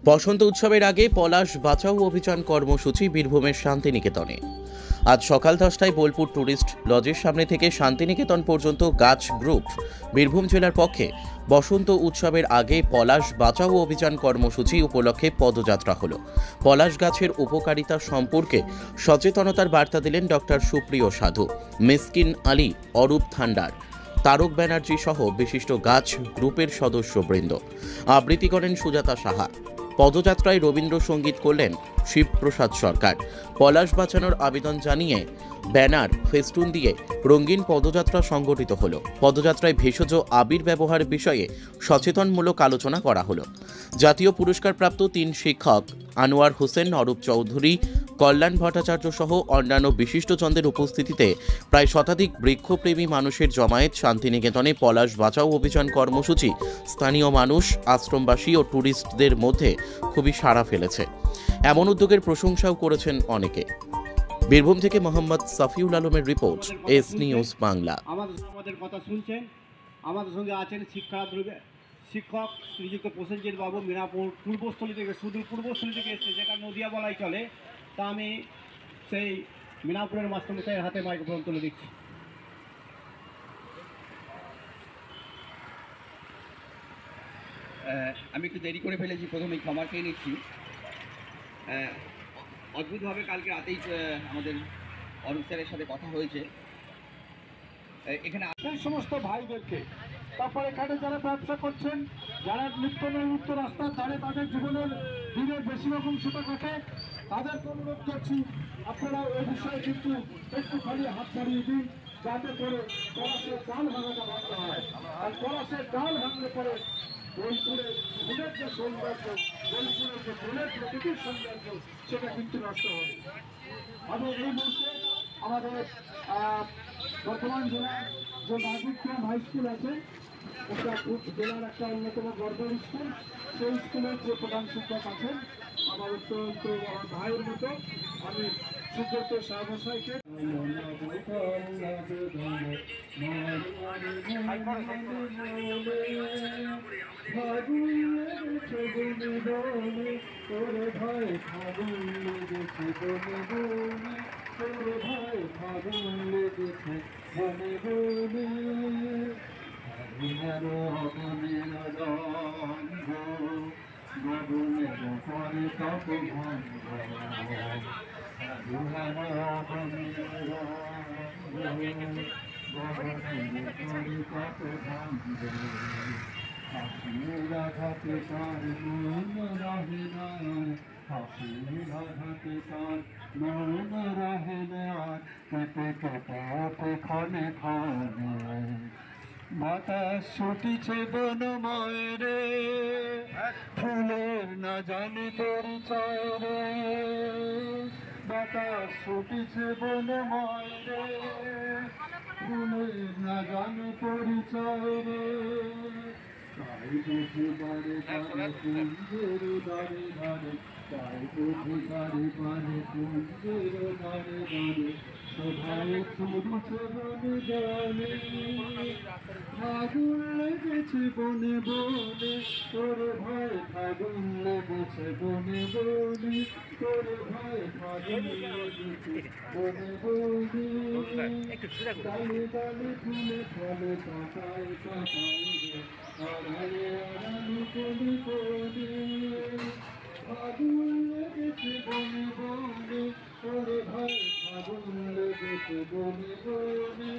বসন্ত উৎসবের আগে পলাশ বাঁচাও অভিযান কর্মসূচি বীরভূমের শান্তিনিকেতনে। আজ সকাল 10টায় বোলপুর ট্যুরিস্ট লজের সামনে থেকে শান্তিনিকেতন পর্যন্ত গাছ গ্রুপ বীরভূম জেলার পক্ষে বসন্ত উৎসবের আগে পলাশ বাঁচাও অভিযান কর্মসূচি উপলক্ষে পদযাত্রা হলো। পলাশ গাছের উপকারিতা সম্পর্কে সচেতনতার বার্তা দিলেন ডক্টর সুপ্রিয় সাধু, মিসকিন আলী, অরূপ থান্ডার, তারক ব্যানার্জি সহ বিশিষ্ট গাছ গ্রুপের সদস্যবৃন্দ। আবৃত্তি করেন সুজাতা সাহা। পদযাত্রায় রবীন্দ্রসঙ্গীত করলেন শিবপ্রসাদ সরকার। পলাশ বাঁচানোর আবেদন জানিয়ে ব্যানার ফেস্টুন দিয়ে রঙিন পদযাত্রা সংগঠিত হলো। পদযাত্রায় ভেষজ আবির ব্যবহার বিষয়ে সচেতনমূলক আলোচনা করা হলো। জাতীয় পুরস্কারপ্রাপ্ত 3 শিক্ষক আনোয়ার হোসেন, অরূপ চৌধুরী, কল্যাণ ভট্টাচার্য সহ অন্যান্য বিশিষ্টজনদের উপস্থিতিতে প্রায় শতাধিক বৃক্ষপ্রেমী মানুষের জমায়েত শান্তিনিকেতনে পলাশ বাঁচাও অভিযান কর্মসূচি স্থানীয় মানুষ, আশ্রমবাসী ও ট্যুরিস্টদের মধ্যে খুবই সাড়া ফেলেছে। এমন উদ্যোগের প্রশংসাও করেছেন অনেকে। বীরভূম থেকে মোহাম্মদ সাফিউল আলমের রিপোর্ট, এস নিউজ বাংলা। আমাদের কথা শুনছেন। আমাদের সঙ্গে আছেন শিক্ষক শ্রীযুক্ত প্রসেনজিৎ বাবু, মিনাপুর পূর্বস্থলী থেকে, সুদূর পূর্বস্থলী থেকে এসছে, যেটা নদিয়া বলাই চলে। তা আমি সেই মিনাপুরের মাস্টারমশাইয়ের হাতে মাইক্রোফোন তুলে দিচ্ছি। আমি একটু দেরি করে ফেলেছি, প্রথমেই ক্ষমা চেয়ে নিচ্ছি। অদ্ভুতভাবে কালকে রাতেই আমাদের অরূপ স্যারের সাথে কথা হয়েছে। এখানে সেই সমস্ত ভাইদেরকে, তারপর এখানে যারা ব্যবসা করছেন, যারা নিত্য নৈমিত্য রাস্তার ধারে তাদের জীবনের দিনের বেশিরভাগ অংশটা কাটে, তাদেরকে অনুরোধ করছি আপনারা এই বিষয়ে কিন্তু একটুখানি হাত বাড়িয়ে দিন, যাতে করে পলাশের ডাল ভাঙাটা বন্ধ হয়। আর পলাশের ডাল ভাঙলে পরে বোলপুরের ফুলের যে সৌন্দর্য, বোলপুরের যে ফুলের প্রকৃতির সৌন্দর্য, সেটা কিন্তু নষ্ট হবে। আমি এই মুহূর্তে আমাদের বর্তমান জেলার যে নাগরিকগ্রাম হাই স্কুল আছে, এটা জেলার একটা অন্যতম গর্বের স্কুল। সেই স্কুলের যে প্রধান শিক্ষক আছেন, আমার অত্যন্ত আমার ভাইয়ের মতো, আমি সুব্রত সাহসাইকে বাতাস ছুটিছে বনময় রে, ফুলের না জানে পরিচয় রে। বাতাস ছুটিছে বনময় রে, ফুলের না জানে পরিচয় রে। তাই বুঝি বারে বারে কুঞ্জের দারে দারে, তাই বুঝি বারে বারে কুঞ্জের দারে দারে, সবাই ছুটছে বনে বনে। ফাগুন লেগেছে বনে বনে, তোরে ভাই ফাগুন লেগেছে বনে বনে, তোরে ভাই ফাগুন লেগেছে বনে বনে। ডালে ডালে ফুলে ফলে পাতায় পাতায় রে, আড়ালে আড়ালে বনে বনে। ফাগুন লেগেছে বনে বনে, তোরে ভাই ফাগুন লেগেছে বনে বনে,